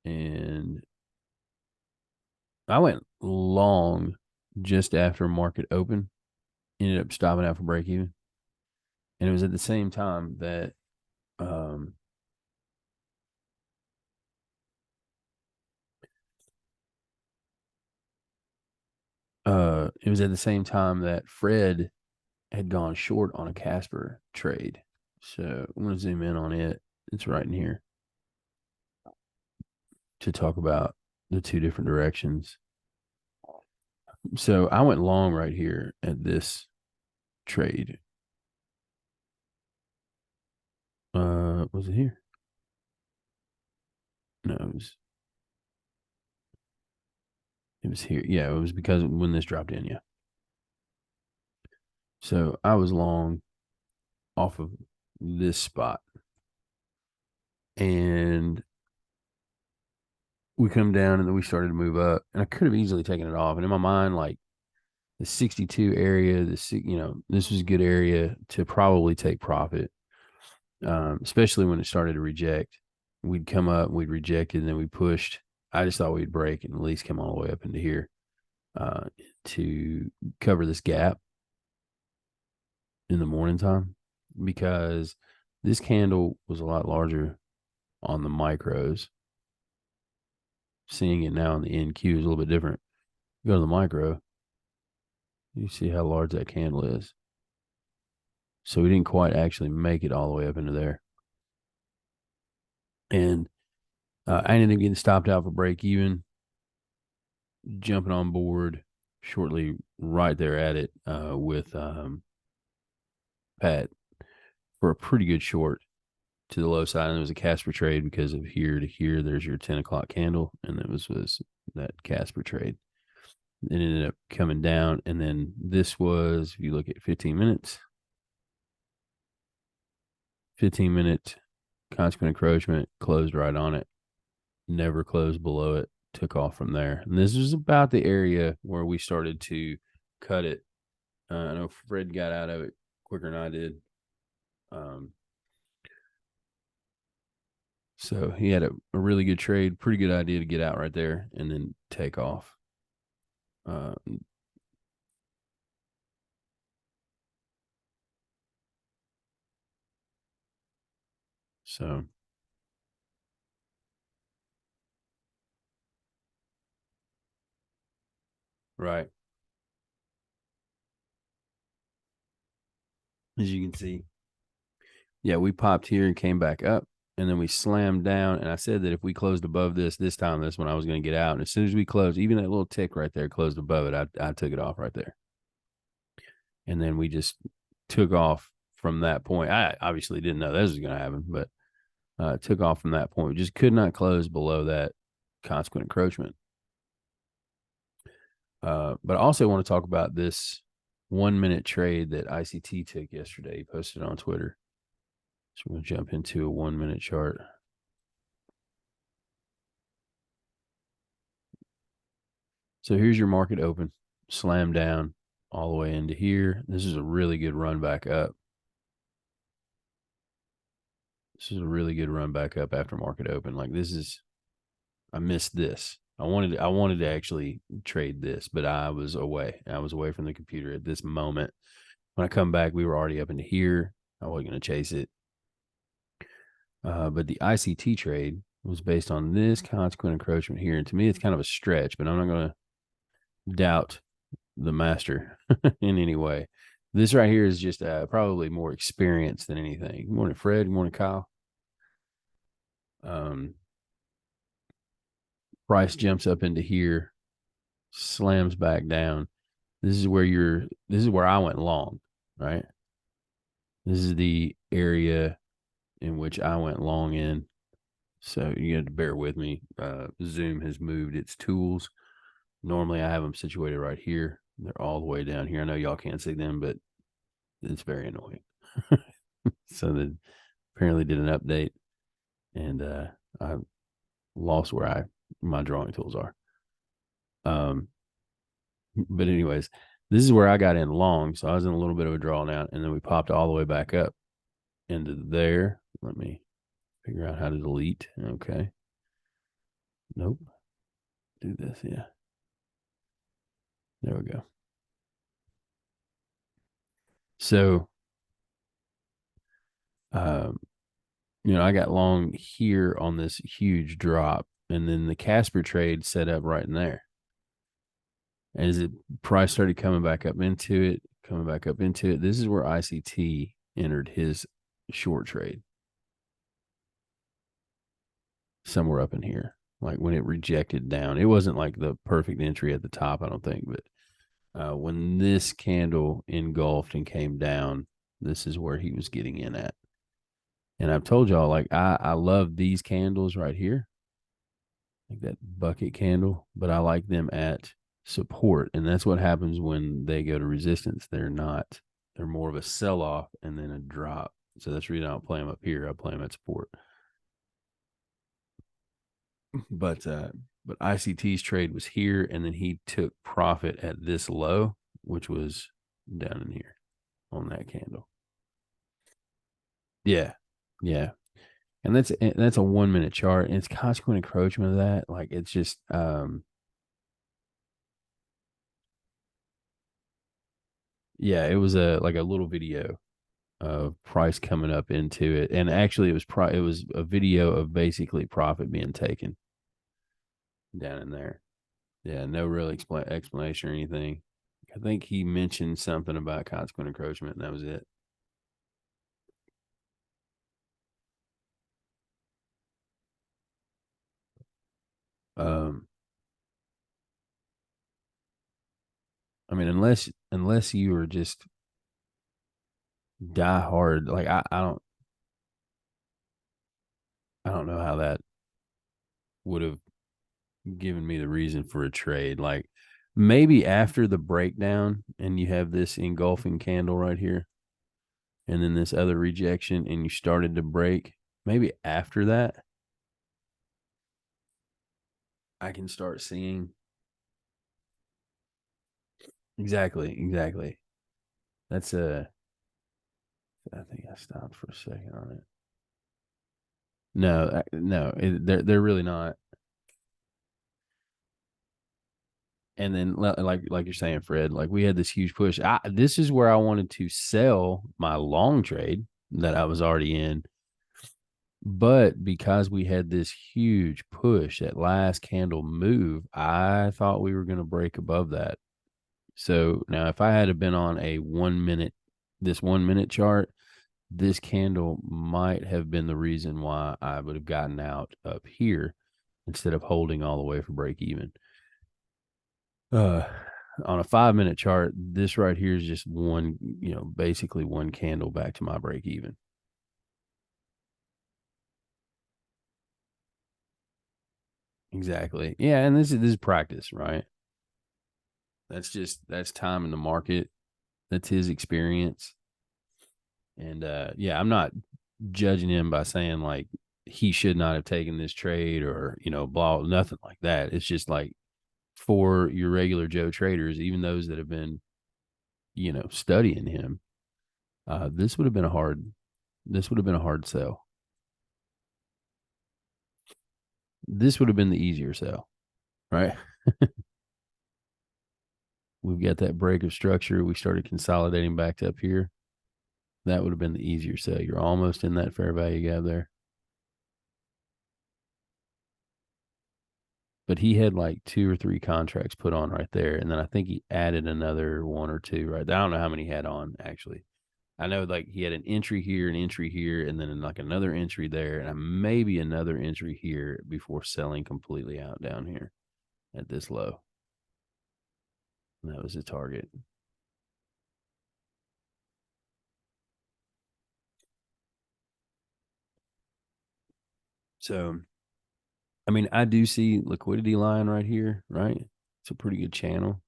and I went long just after market open. Ended up stopping out for break even, and it was at the same time that um, it was at the same time that Fred had gone short on a Casper trade. So I'm going to zoom in on it. It's right in here to talk about the two different directions. So I went long right here at this trade. Was it here? No, it was here. Yeah, it was because when this dropped in, yeah. So I was long off of this spot. And we come down and then we started to move up. And I could have easily taken it off. And in my mind, like the 62 area, this was a good area to probably take profit, especially when it started to reject. We'd come up, we'd reject it, and then we pushed. I just thought we'd break and at least come all the way up into here to cover this gap in the morning time, because this candle was a lot larger on the micros. Seeing it now in the NQ is a little bit different. Go to the micro, you see how large that candle is. So we didn't quite actually make it all the way up into there. And I ended up getting stopped out for break even, jumping on board shortly right there at it with Pat for a pretty good short to the low side. And it was a Casper trade because of here to here, there's your 10 o'clock candle. And it was that Casper trade. It ended up coming down. And then this was, if you look at 15 minutes, 15-minute consequent encroachment, closed right on it, never closed below it, took off from there. And this is about the area where we started to cut it. I know Fred got out of it quicker than I did. So he had a really good trade, pretty good idea to get out right there and then take off. Uh, so right, as you can see, yeah, we popped here and came back up, and then we slammed down. And I said that if we closed above this time, that's when I was going to get out. And as soon as we closed, even that little tick right there closed above it, I took it off right there. And then we just took off from that point. I obviously didn't know this was going to happen, but took off from that point. We just could not close below that consequent encroachment. But I also want to talk about this 1 minute trade that ICT took yesterday. He posted on Twitter. So we're going to jump into a 1 minute chart. So here's your market open, slam down all the way into here. This is a really good run back up. This is a really good run back up after market open. Like I missed this. I wanted to actually trade this, but I was away. I was away from the computer at this moment. When I come back, we were already up into here. I wasn't going to chase it. But the ICT trade was based on this consequent encroachment here. And to me, it's kind of a stretch, but I'm not going to doubt the master in any way. This right here is just probably more experience than anything. Good morning, Fred. Good morning, Kyle. Price jumps up into here, slams back down. This is where I went long, right? This is the area in which I went long in. So you have to bear with me. Zoom has moved its tools. Normally I have them situated right here. They're all the way down here. I know y'all can't see them, but it's very annoying. So they apparently did an update, and I lost where my drawing tools are. But anyways, this is where I got in long. So I was in a little bit of a drawdown, and then we popped all the way back up into there. Let me figure out how to delete. Okay. Nope. Do this. Yeah. There we go. So, um, I got long here on this huge drop, and then the Casper trade set up right in there. And as the price started coming back up into it, this is where ICT entered his short trade somewhere up in here. Like when it rejected down, it wasn't like the perfect entry at the top, I don't think, but when this candle engulfed and came down, this is where he was getting in at. And I've told y'all, like, I love these candles right here, like that bucket candle, but I like them at support. And that's what happens when they go to resistance. They're more of a sell off and then a drop. So that's the reason I don't play them up here. I play them at support. But ICT's trade was here, and then he took profit at this low, which was down in here on that candle. Yeah, yeah, and that's a 1 minute chart, and it's consequent encroachment of that. Like it's just yeah, it was a like a little video of price coming up into it, and actually it was a video of basically profit being taken down in there. Yeah, no real explanation or anything. I think he mentioned something about consequent encroachment, and that was it. Um, I mean, unless you were just die hard, like I don't know how that would have given me the reason for a trade. Like maybe after the breakdown, and you have this engulfing candle right here, and then this other rejection, and you started to break. Maybe after that, I can start seeing exactly. That's a. I think I stopped for a second on it. No, no, they're really not. And then like you're saying, Fred, like we had this huge push. This is where I wanted to sell my long trade that I was already in, but because we had this huge push, that last candle move, I thought we were going to break above that. So now, if I had been on a 1 minute, this 1 minute chart, this candle might have been the reason why I would have gotten out up here instead of holding all the way for break even. Uh, on a 5 minute chart, this right here is just one, basically one candle back to my break even. Exactly. Yeah, and this is practice, right? That's time in the market. That's his experience. And yeah, I'm not judging him by saying like he should not have taken this trade or, blah, nothing like that. It's just like for your regular Joe traders, even those that have been, studying him, this would have been a hard sell. This would have been the easier sell, right? We've got that break of structure. We started consolidating back up here. That would have been the easier sell. You're almost in that fair value gap there. But he had like 2 or 3 contracts put on right there. And then I think he added another 1 or 2 right there. I don't know how many he had on actually. I know like he had an entry here, and then like another entry there, and maybe another entry here before selling completely out down here at this low. And that was the target. So, I mean, I do see liquidity line right here, right? It's a pretty good channel.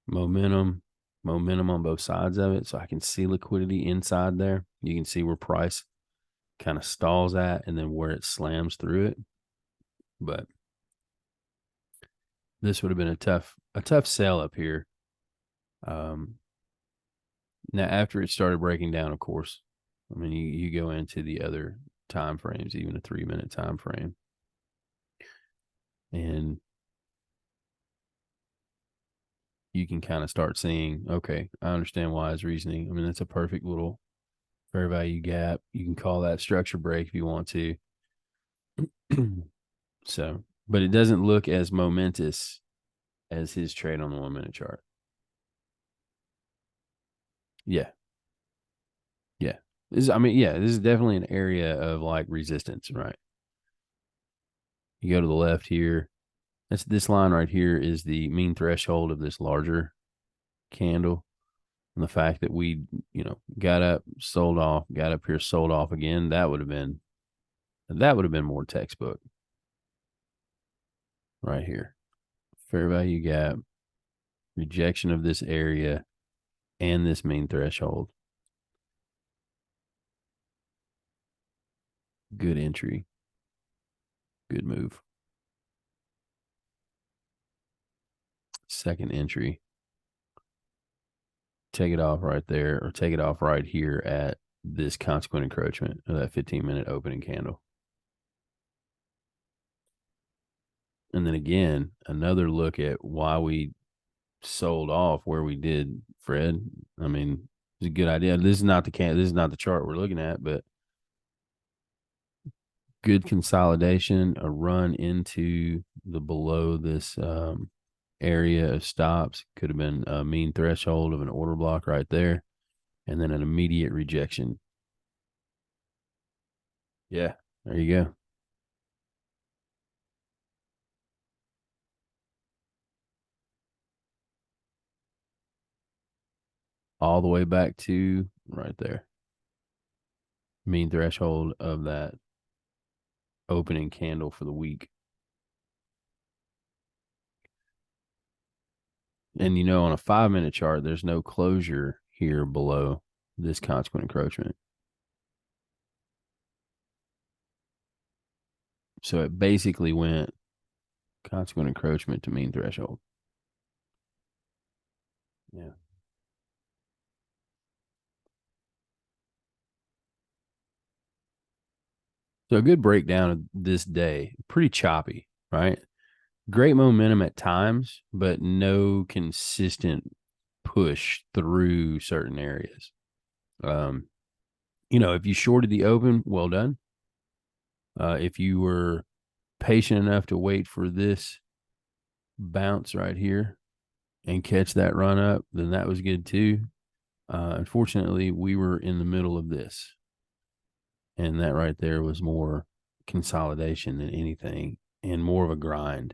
Momentum, momentum on both sides of it. So I can see liquidity inside there. You can see where price kind of stalls at and then where it slams through it. But this would have been a tough sell up here. Um, Now after it started breaking down, of course, I mean you go into the other time frames, even a 3 minute time frame. And you can kind of start seeing, okay, I understand why his reasoning. I mean, that's a perfect little fair value gap. You can call that structure break if you want to. So, but it doesn't look as momentous as his trade on the 1 minute chart. Yeah. Yeah. This is definitely an area of like resistance, right? You go to the left here. That's this line right here is the mean threshold of this larger candle. And the fact that we, got up, sold off, got up here, sold off again, that would have been more textbook right here. Fair value gap, rejection of this area, and this mean threshold. Good entry. Good move. Second entry. Take it off right there, or take it off right here at this consequent encroachment of that 15-minute opening candle. And then again, another look at why we sold off where we did, Fred. I mean, it's a good idea. This is not the chart we're looking at, but good consolidation, a run into the below this area of stops. Could have been a mean threshold of an order block right there, and then an immediate rejection. Yeah, there you go. All the way back to right there. Mean threshold of that opening candle for the week. And on a 5 minute chart, there's no closure here below this consequent encroachment. So it basically went consequent encroachment to mean threshold. Yeah. So a good breakdown of this day. Pretty choppy, right? Great momentum at times, but no consistent push through certain areas. Um, if you shorted the open, well done. If you were patient enough to wait for this bounce right here and catch that run up, then that was good too. Unfortunately, we were in the middle of this, and that right there was more consolidation than anything and more of a grind.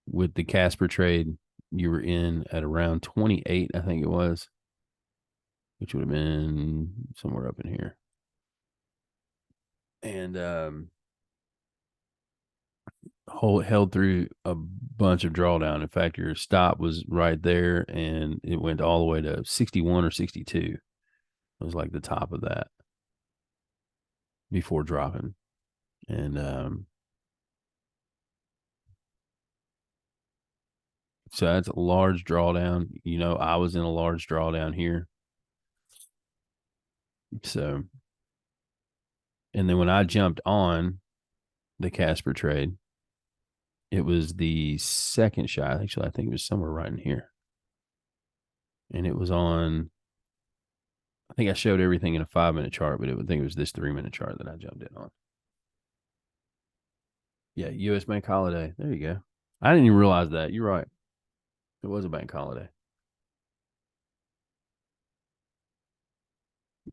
With the Casper trade, you were in at around 28, I think it was, which would have been somewhere up in here. And held through a bunch of drawdown. In fact, your stop was right there, and it went all the way to 61 or 62. It was like the top of that before dropping. And so that's a large drawdown. I was in a large drawdown here. So, and then when I jumped on the Casper trade, it was the second shot. Actually, I think it was somewhere right in here. And it was on, I think I showed everything in a 5 minute chart, but I think it was this 3 minute chart that I jumped in on. Yeah, U.S. bank holiday. There you go. I didn't even realize that. You're right. It was a bank holiday.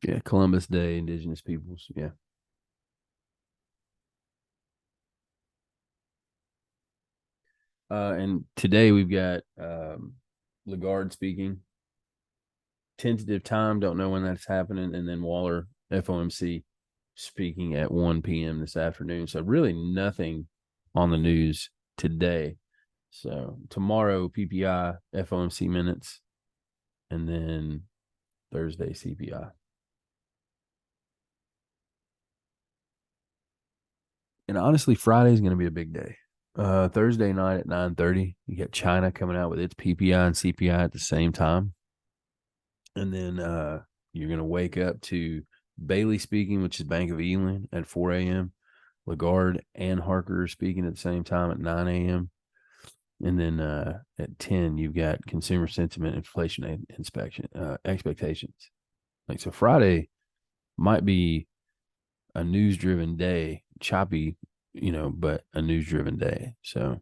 Yeah, Columbus Day, Indigenous peoples. Yeah. And today we've got Lagarde speaking. Tentative time, don't know when that's happening. And then Waller, FOMC, speaking at 1 p.m. this afternoon. So really nothing on the news today. So tomorrow, PPI, FOMC minutes, and then Thursday, CPI. And honestly, Friday is going to be a big day. Thursday night at 9:30, you got China coming out with its PPI and CPI at the same time. And then you're going to wake up to Bailey speaking, which is Bank of England at 4 a.m., Lagarde and Harker are speaking at the same time at 9 a.m. And then at 10, you've got consumer sentiment, inflation inspection expectations. Like, so Friday might be a news driven day, choppy, but a news driven day. So,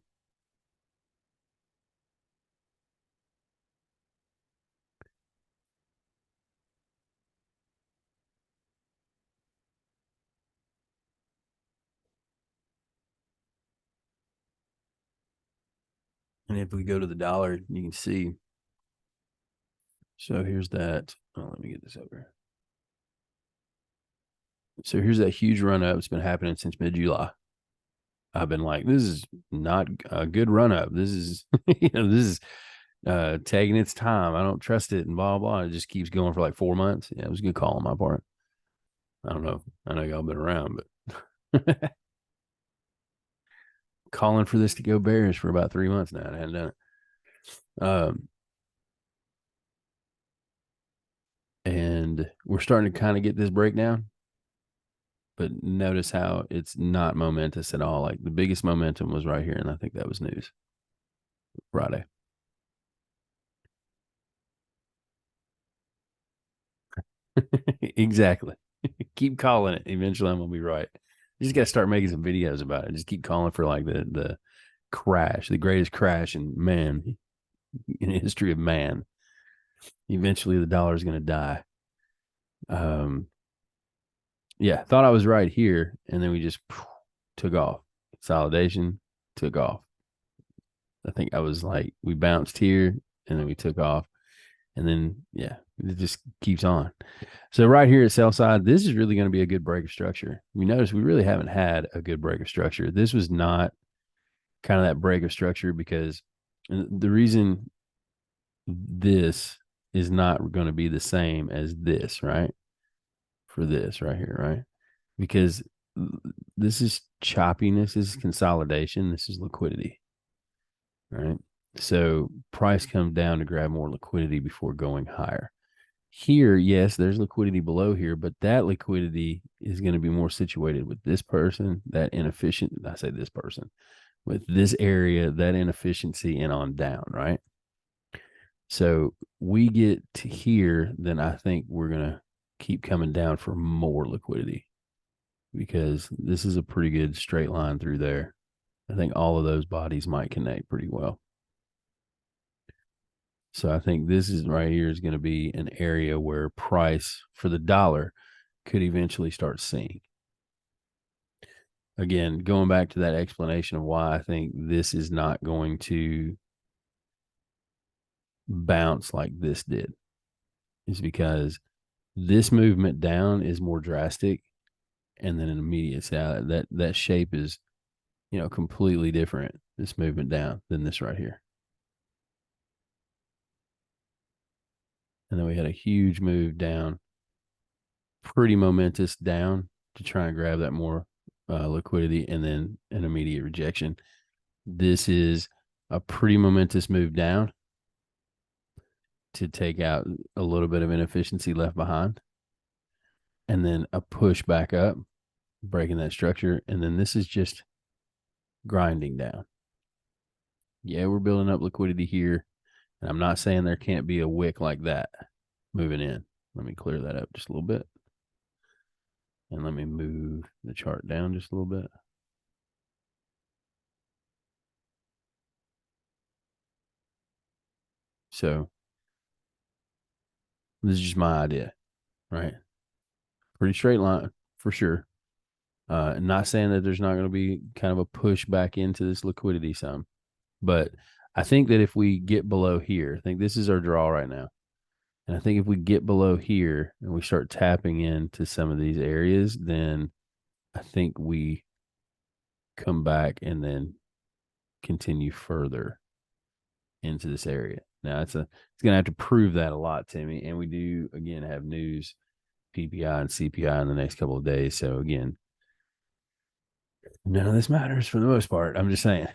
and if we go to the dollar, you can see. So here's that. Oh, let me get this over. So here's that huge run up. It's been happening since mid July. I've been like, this is not a good run up. This is, this is taking its time. I don't trust it and blah, blah. It just keeps going for like 4 months. Yeah, it was a good call on my part. I don't know. I know y'all been around, but calling for this to go bearish for about 3 months now. I hadn't done it. And we're starting to kind of get this breakdown, but notice how it's not momentous at all. Like the biggest momentum was right here, and I think that was news Friday. Exactly. Keep calling it. Eventually, I'm gonna be right. You just gotta start making some videos about it. Just keep calling for like the crash, the greatest crash in the history of man. Eventually, the dollar is gonna die. Um, yeah, thought I was right here, and then we just took off. Consolidation took off. I think I was like, we bounced here, and then we took off, and then yeah, it just keeps on. So right here at sell side, this is really going to be a good break of structure. You notice we really haven't had a good break of structure. This was not kind of that break of structure because the reason this is not going to be the same as this, right? For this right here, right? Because this is choppiness, this is consolidation, this is liquidity, right? So price comes down to grab more liquidity before going higher. Here, yes, there's liquidity below here, but that liquidity is going to be more situated with this person, that inefficient, I say this person, with this area, that inefficiency, and on down, right? So we get to here, then I think we're going to keep coming down for more liquidity because this is a pretty good straight line through there. I think all of those bodies might connect pretty well. So I think this is right here is going to be an area where price for the dollar could eventually start seeing. Again, going back to that explanation of why I think this is not going to bounce like this did is because this movement down is more drastic and then an immediate salad. That shape is, completely different, this movement down, than this right here. And then we had a huge move down, pretty momentous down to try and grab that more liquidity, and then an immediate rejection. This is a pretty momentous move down to take out a little bit of inefficiency left behind, and then a push back up, breaking that structure. And then this is just grinding down. Yeah, we're building up liquidity here. And I'm not saying there can't be a wick like that moving in. Let me clear that up just a little bit. And let me move the chart down just a little bit. So this is just my idea, right? Pretty straight line for sure. Not saying that there's not going to be kind of a push back into this liquidity some, but I think that if we get below here, I think this is our draw right now. And I think if we get below here and we start tapping into some of these areas, then I think we come back and then continue further into this area. Now it's gonna have to prove that a lot to me. And we do again have news, PPI and CPI in the next couple of days. So again, none of this matters for the most part. I'm just saying.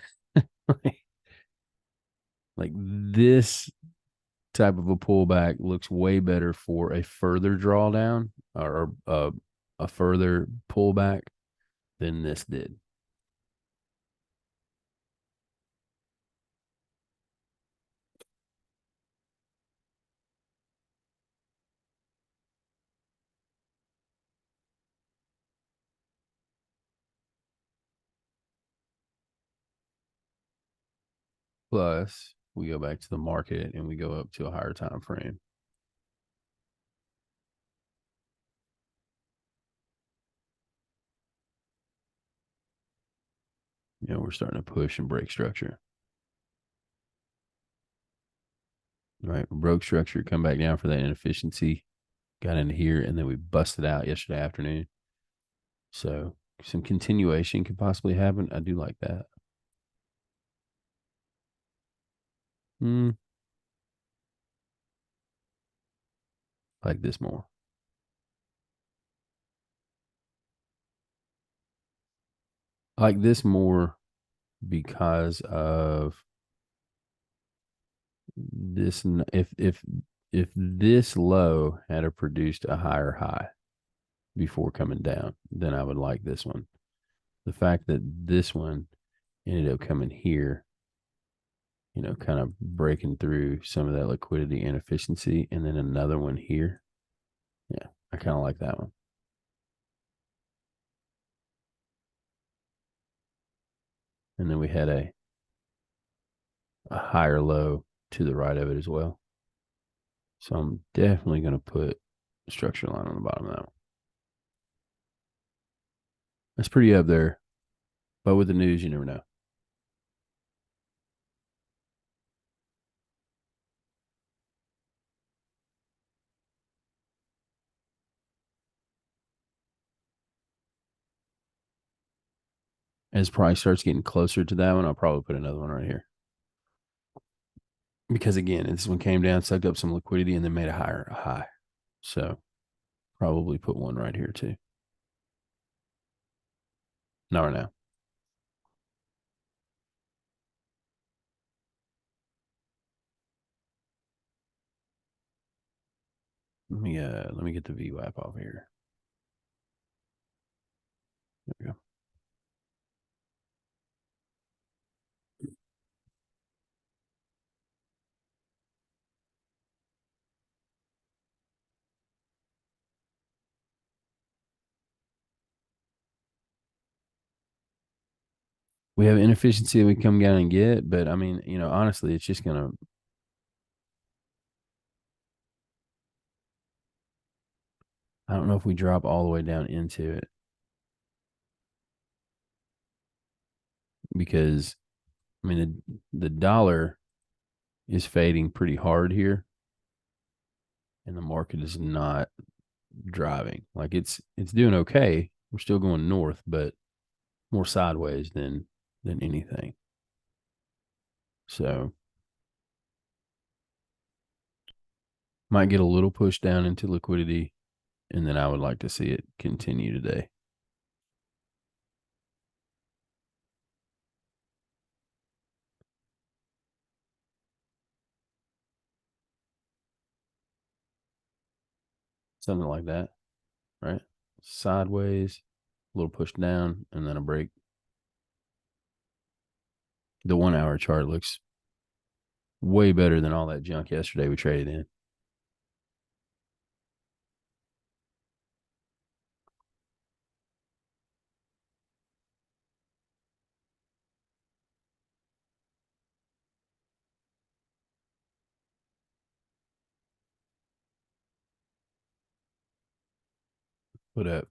like this type of a pullback looks way better for a further drawdown or a further pullback than this did. Plus, we go back to the market and we go up to a higher time frame. We're starting to push and break structure. Right. Broke structure, come back down for that inefficiency, got into here, and then we busted out yesterday afternoon. So some continuation could possibly happen. I do like that. Hmm. Like this more. I like this more because of this. If this low had produced a higher high before coming down, then I would like this one. The fact that this one ended up coming here, kind of breaking through some of that liquidity inefficiency, and then another one here. Yeah, I kind of like that one. And then we had a higher low to the right of it as well. So I'm definitely going to put a structure line on the bottom of that one. That's pretty up there, but with the news, you never know. As price starts getting closer to that one, I'll probably put another one right here. Because again, this one came down, sucked up some liquidity, and then made a higher high. So probably put one right here too. Not right now. Let me get the VWAP off here. There we go. We have inefficiency we come down and get, but I mean, honestly, it's just gonna. I don't know if we drop all the way down into it because I mean the dollar is fading pretty hard here, and the market is not driving. Like it's doing okay. We're still going north, but more sideways than anything. So might get a little push down into liquidity, and then I would like to see it continue today. Something like that, right? Sideways, a little push down, and then a break. The 1 hour chart looks way better than all that junk yesterday we traded in. Put up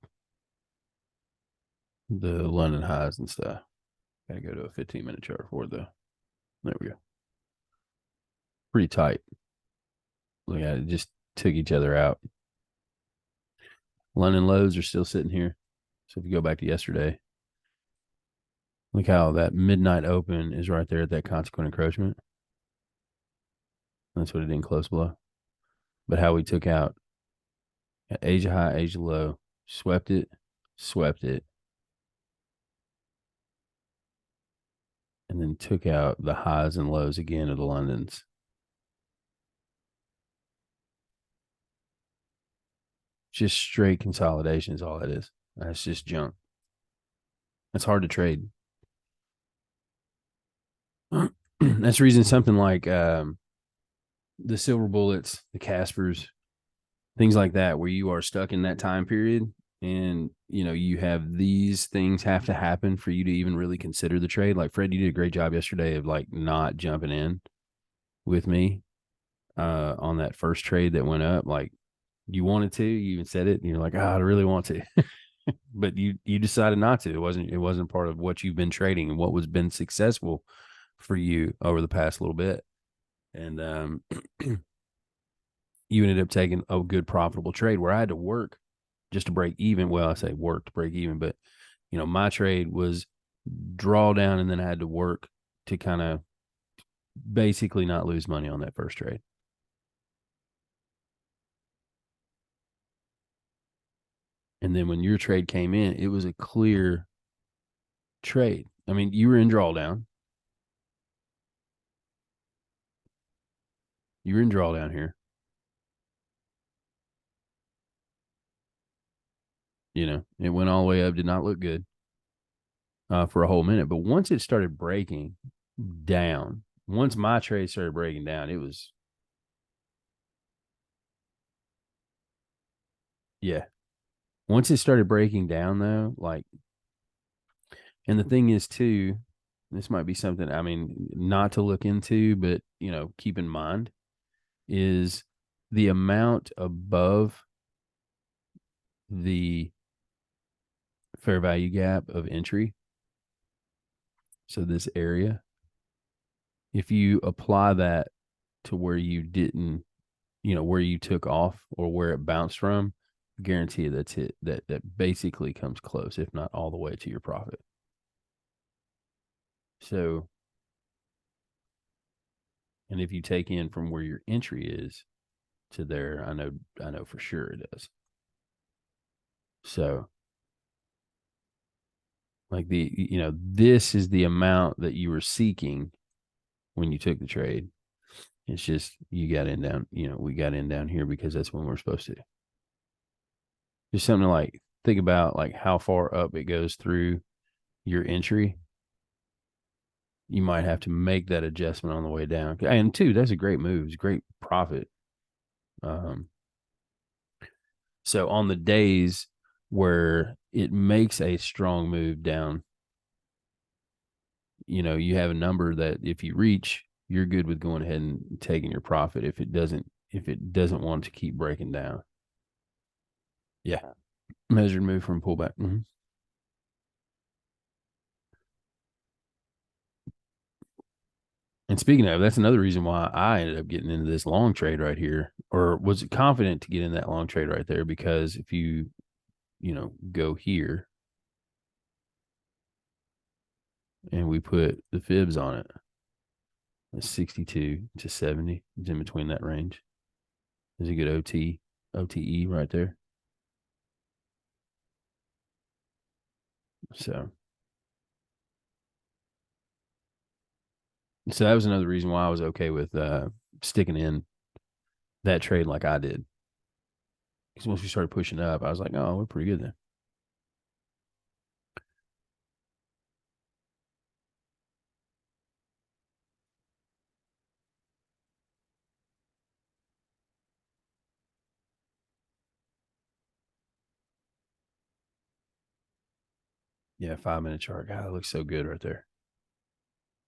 the London highs and stuff. Gotta go to a 15-minute chart for it though. There we go. Pretty tight. Look at it, just took each other out. London lows are still sitting here. So if you go back to yesterday, look how that midnight open is right there at that consequent encroachment. That's what it didn't close below. But how we took out Asia high, Asia low, swept it, and then took out the highs and lows again of the Londons. Just straight consolidation is all it is. That's just junk. It's hard to trade. That's the reason something like the silver bullets, the Caspers, things like that, where you are stuck in that time period, and you have these things have to happen for you to even really consider the trade. Like Fred, you did a great job yesterday of like not jumping in with me on that first trade that went up. Like you wanted to, you even said it, and you're like, oh, I really want to, but you decided not to. It wasn't part of what you've been trading and what was been successful for you over the past little bit. And you ended up taking a good profitable trade where I had to work just to break even. Well, I say work to break even, but my trade was draw down and then I had to work to kind of basically not lose money on that first trade. And then when your trade came in, it was a clear trade. I mean, you were in drawdown. You were in drawdown here. It went all the way up, did not look good for a whole minute. But once it started breaking down, once my trade started breaking down, it was, yeah. Once it started breaking down, though, like, and the thing is, too, this might be something, I mean, not to look into, but, keep in mind is the amount above the fair value gap of entry. So this area, if you apply that to where you didn't, where you took off or where it bounced from, guarantee that's it. That basically comes close, if not all the way to your profit. So, and if you take in from where your entry is to there, I know for sure it does. So, like this is the amount that you were seeking when you took the trade. It's just you got in down, we got in down here because that's when we're supposed to. Just something to like think about, like how far up it goes through your entry. You might have to make that adjustment on the way down. And two, that's a great move. It's a great profit. Um, so on the days where it makes a strong move down, you have a number that if you reach, you're good with going ahead and taking your profit. If it doesn't want to keep breaking down. Yeah. Measured move from pullback. Mm-hmm. And speaking of, that's another reason why I ended up getting into this long trade right here, or was confident to get in that long trade right there, because if go here and we put the fibs on it, 62 to 70 is in between that range. There's a good OTE right there. So that was another reason why I was okay with sticking in that trade like I did. Because once we started pushing up, I was like, oh, we're pretty good then. Yeah, 5 minute chart. God, that looks so good right there.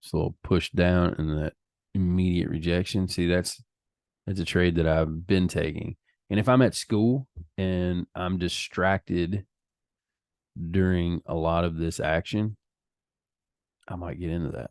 It's a little push down and that immediate rejection. See, that's a trade that I've been taking. And if I'm at school and I'm distracted during a lot of this action, I might get into that.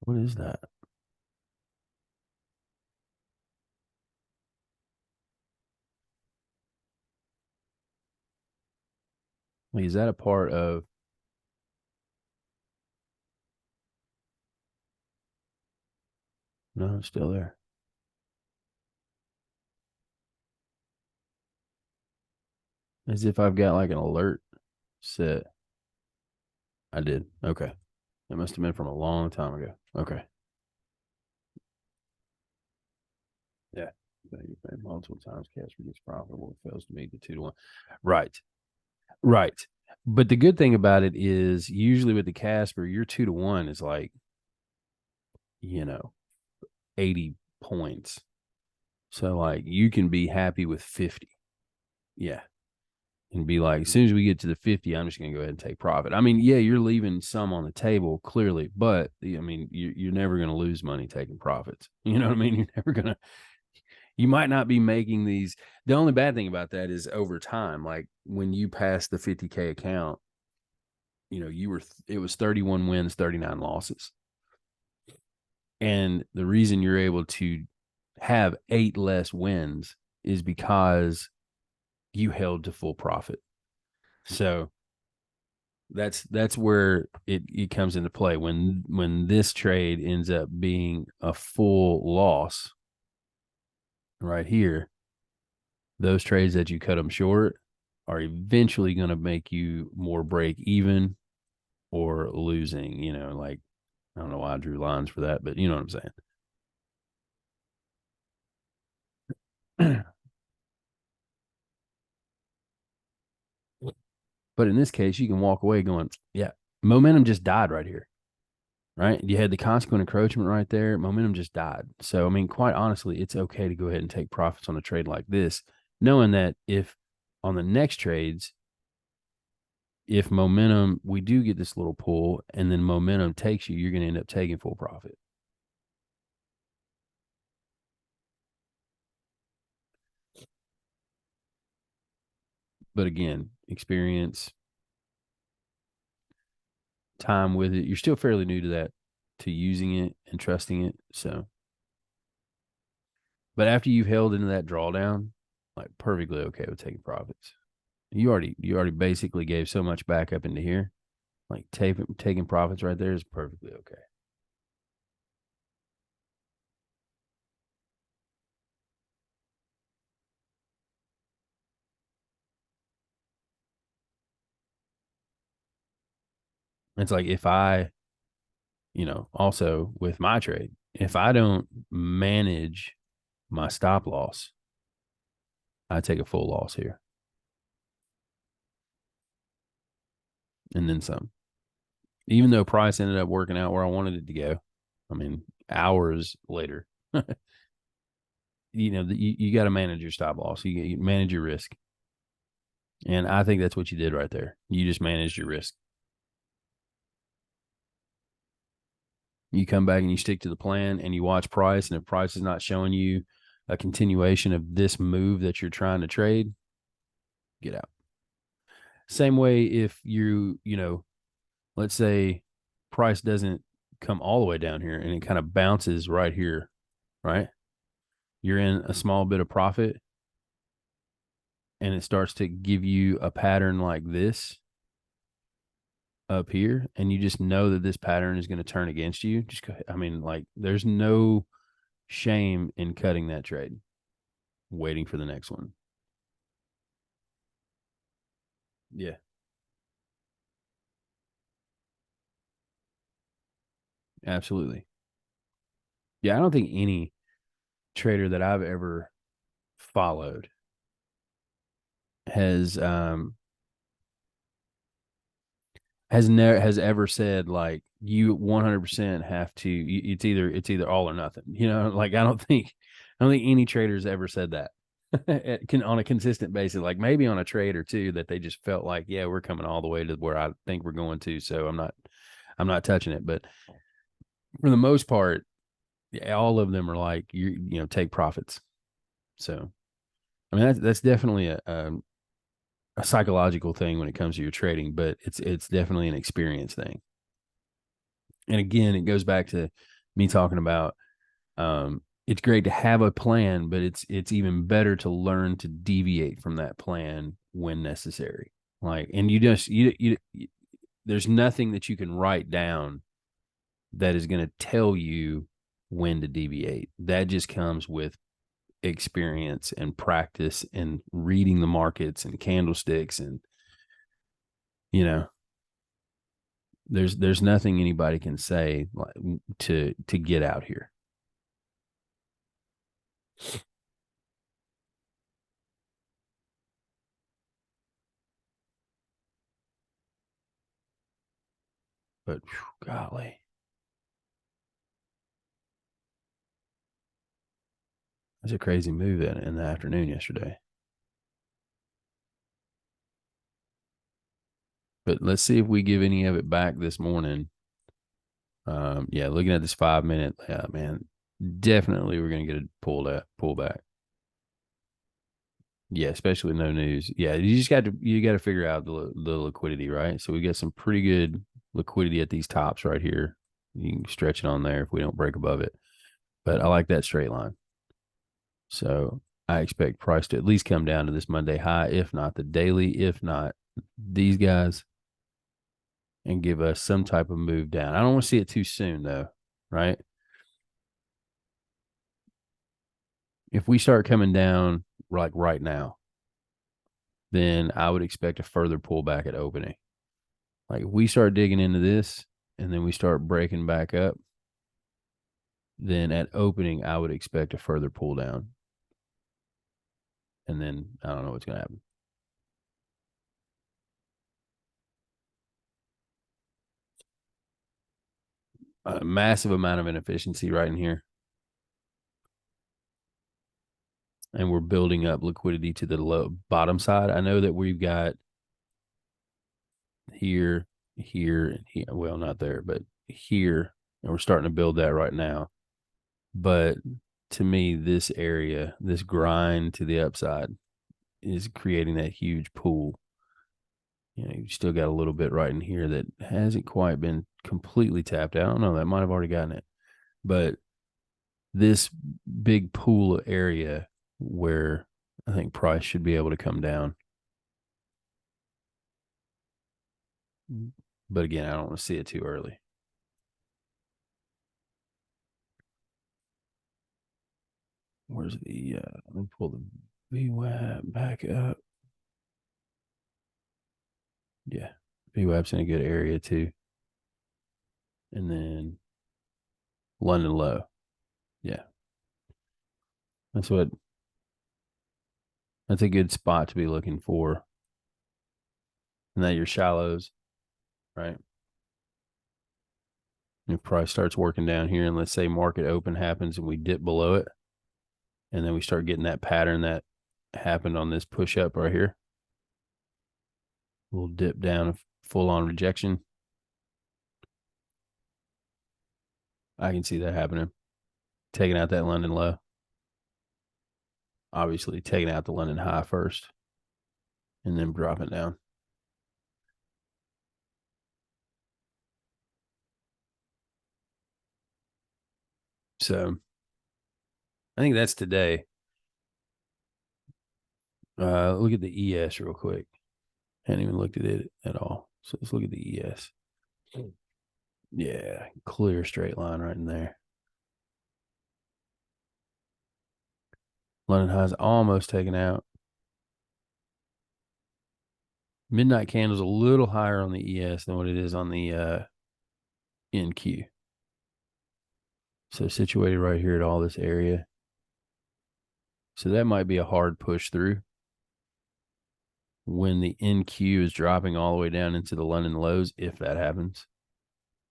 What is that? Like, is that a part of? No, it's still there. As if I've got like an alert set. I did. Okay. That must have been from a long time ago. Okay. Yeah. You pay multiple times cash gets profitable. It fails to meet the 2 to 1. Right. Right. But the good thing about it is usually with the Casper, your 2 to 1 is like, you know, 80 points. So like you can be happy with 50. Yeah. And be like, as soon as we get to the 50, I'm just going to go ahead and take profit. I mean, yeah, you're leaving some on the table clearly, but I mean, you're never going to lose money taking profits. You know what I mean? You're never going to, you might not be making these. The only bad thing about that is over time, like when you pass the 50K account, it was 31 wins, 39 losses. And the reason you're able to have 8 less wins is because you held to full profit. So that's where it comes into play when this trade ends up being a full loss right here. Those trades that you cut them short are eventually going to make you more break even or losing. Like I don't know why I drew lines for that, but you know what I'm saying. But in this case, you can walk away going, yeah, momentum just died right here. Right. You had the consequent encroachment right there. Momentum just died. So, I mean, quite honestly, it's okay to go ahead and take profits on a trade like this, knowing that if on the next trades, if momentum, we do get this little pull and then momentum takes you, you're going to end up taking full profit. But again, experience, time with it. You're still fairly new to that, to using it and trusting it. So, but after you've held into that drawdown, like perfectly okay with taking profits. You already basically gave so much back up into here. Like taking profits right there is perfectly okay. It's like also with my trade, if I don't manage my stop loss, I take a full loss here and then some. Even though price ended up working out where I wanted it to go, I mean, hours later, you got to manage your stop loss. You manage your risk. And I think that's what you did right there. You just managed your risk. You come back and you stick to the plan and you watch price. And if price is not showing you a continuation of this move that you're trying to trade, get out. Same way if let's say price doesn't come all the way down here and it kind of bounces right here, right? You're in a small bit of profit and it starts to give you a pattern like this up here, and you just know that this pattern is going to turn against you. Just go ahead. I mean, like, there's no shame in cutting that trade, waiting for the next one. Yeah, absolutely. Yeah, I don't think any trader that I've ever followed has ever said like you 100% have to. It's either all or nothing. Like I don't think any trader's ever said that. Can on a consistent basis, like maybe on a trade or two that they just felt like, yeah, we're coming all the way to where I think we're going to, so I'm not touching it. But for the most part, yeah, all of them are like take profits. So I mean that's definitely a psychological thing when it comes to your trading, but it's definitely an experience thing. And again, it goes back to me talking about it's great to have a plan, but it's even better to learn to deviate from that plan when necessary. Like, and there's nothing that you can write down that is going to tell you when to deviate. That just comes with experience and practice and reading the markets and candlesticks, and you know, there's nothing anybody can say like, to get out here. But whew, golly, that's a crazy move in the afternoon yesterday. But let's see if we give any of it back this morning. Yeah, looking at this 5 minute, yeah, man, definitely we're gonna get a pullback. Yeah, especially no news. Yeah, you got to figure out the liquidity, right? So we got some pretty good liquidity at these tops right here. You can stretch it on there if we don't break above it. But I like that straight line. So I expect price to at least come down to this Monday high, if not the daily, if not these guys, and give us some type of move down. I don't want to see it too soon though, right? If we start coming down like right now, then I would expect a further pullback at opening. Like if we start digging into this and then we start breaking back up, then at opening, I would expect a further pull down. And then I don't know what's going to happen. A massive amount of inefficiency right in here. And we're building up liquidity to the low bottom side. I know that we've got here, here, and here. Well, not there, but here. And we're starting to build that right now. But to me, this area, this grind to the upside is creating that huge pool. You know, you still got a little bit right in here that hasn't quite been completely tapped out. I don't know. That might have already gotten it. But this big pool area where I think price should be able to come down. But again, I don't want to see it too early. Where's let me pull the VWAP back up. Yeah, VWAP's in a good area too. And then London low. Yeah. That's what that's a good spot to be looking for. And that your shallows, right? If price starts working down here and let's say market open happens and we dip below it, and then we start getting that pattern that happened on this push up right here. We'll dip down, full on rejection. I can see that happening. Taking out that London low. Obviously, taking out the London high first and then dropping down. So I think that's today. Look at the ES real quick. Hadn't even looked at it at all. So let's look at the ES. Yeah, clear straight line right in there. London high's almost taken out. Midnight candle's a little higher on the ES than what it is on the NQ. So situated right here at all this area. So that might be a hard push through when the NQ is dropping all the way down into the London lows, if that happens.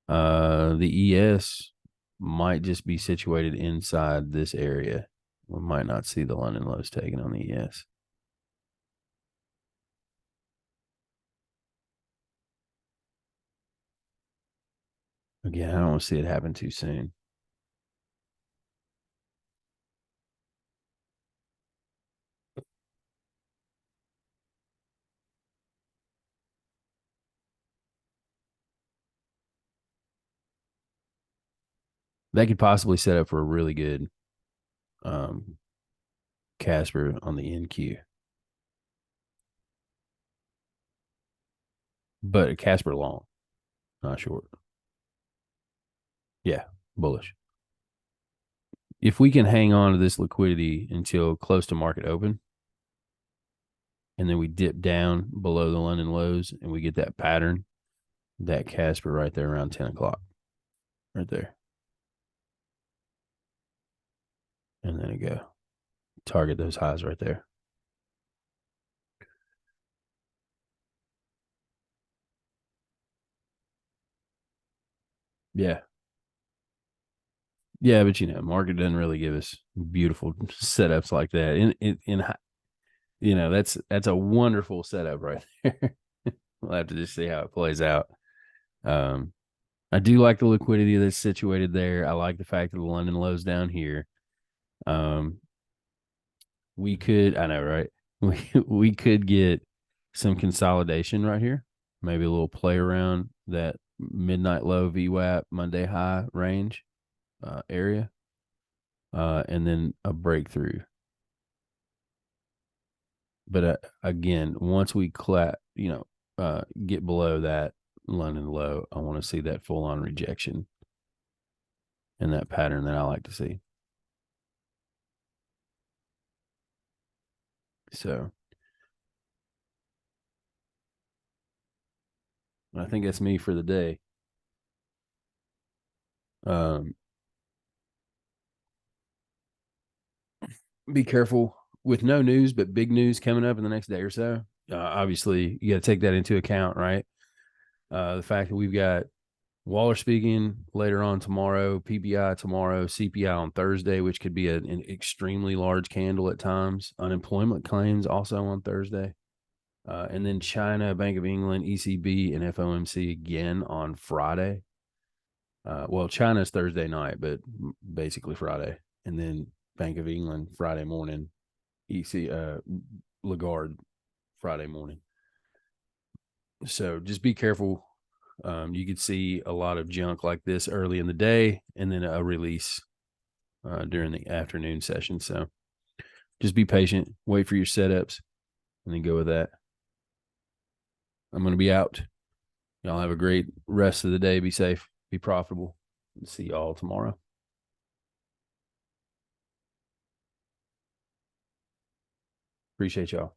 The ES might just be situated inside this area. We might not see the London lows taken on the ES. Again, I don't want to see it happen too soon. That could possibly set up for a really good Casper on the NQ. But a Casper long, not short. Yeah, bullish. if we can hang on to this liquidity until close to market open, and then we dip down below the London lows and we get that pattern, that Casper right there around 10 o'clock, right there. And then it go target those highs right there. Yeah. Yeah, but market doesn't really give us beautiful setups like that. That's a wonderful setup right there. We'll have to just see how it plays out. Um, I do like the liquidity that's situated there. I like the fact that the London low's down here. Um, I know, right? We could get some consolidation right here. Maybe a little play around that midnight low VWAP Monday high range area, and then a breakthrough. But again, once we get below that London low, I want to see that full on rejection and that pattern that I like to see. So I think that's me for the day. Um, be careful with no news, but big news coming up in the next day or so. Obviously, you got to take that into account, right? The fact that we've got Waller speaking later on tomorrow, PPI tomorrow, CPI on Thursday, which could be an extremely large candle at times. Unemployment claims also on Thursday. And then China, Bank of England, ECB, and FOMC again on Friday. Well, China's Thursday night, but basically Friday. And then Bank of England Friday morning, Lagarde Friday morning. So just be careful. You could see a lot of junk like this early in the day and then a release during the afternoon session. So just be patient, wait for your setups, and then go with that. I'm going to be out. Y'all have a great rest of the day. Be safe, be profitable. See y'all tomorrow. Appreciate y'all.